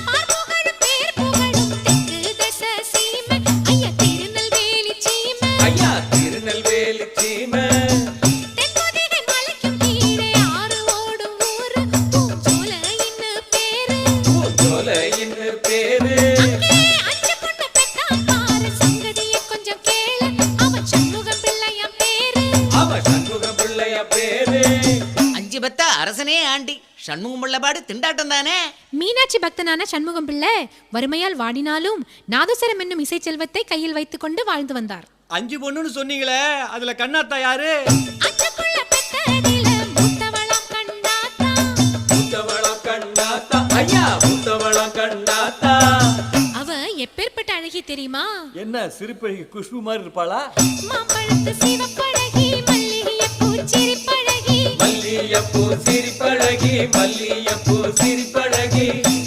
பார்ப்புகழும் பேர் புகழும் தெற்கு தச சீமை ஐயா திருநெல்வேலி சீமை ஐயா திருநெல்வேலி சீமை தென்பொதிகை மலைக்கும் கீழே ஆறு ஓடும் ஊரு பூஞ்சோலைன்னு பேரு பூஞ்சோலைன்னு பேரு அங்கே அஞ்சு பொண்ணு பெத்தான் பாரு சங்கதியை கொஞ்சம் கேளு அவன் சண்முகம் பிள்ளையாம் பேரு அவ சண்முக பிள்ளைய பேரு அஞ்சு பத்த அரசனே ஆண்டி சண்முகம் உள்ளபாடு திண்டாட்டம் தானே. மீனாட்சி பக்தனான சண்முகம் பிள்ளை வறுமையால் வாடினாலும் நாதஸ்வரம் என்னும் இசை செல்வத்தை கையில் வைத்துக் கொண்டு வாழ்ந்து வந்தார். அஞ்சு பொண்ணுன்னு சொன்னீங்களே, அதுல கண்ணாத்தா யாரு? அஞ்சுக்குள்ள பெத்ததில மூத்தவளாம் கண்ணாத்தா. மூத்தவளம் கண்ணாத்தா ஐயா மூத்தவளம் கண்ணாத்தா அவ எப்பேற்பட்ட அழகி தெரியுமா? என்ன சிரிப்பழகி குஷ்பு மாதிரி இருப்பாளா? மாம்பழத்து சிவப்பழகி மல்லிகைப்பூ சிரிப்பழகி மல்லியப்பூ சிரிப்பழகி மல்லியப்பூ சிரிப்பழகி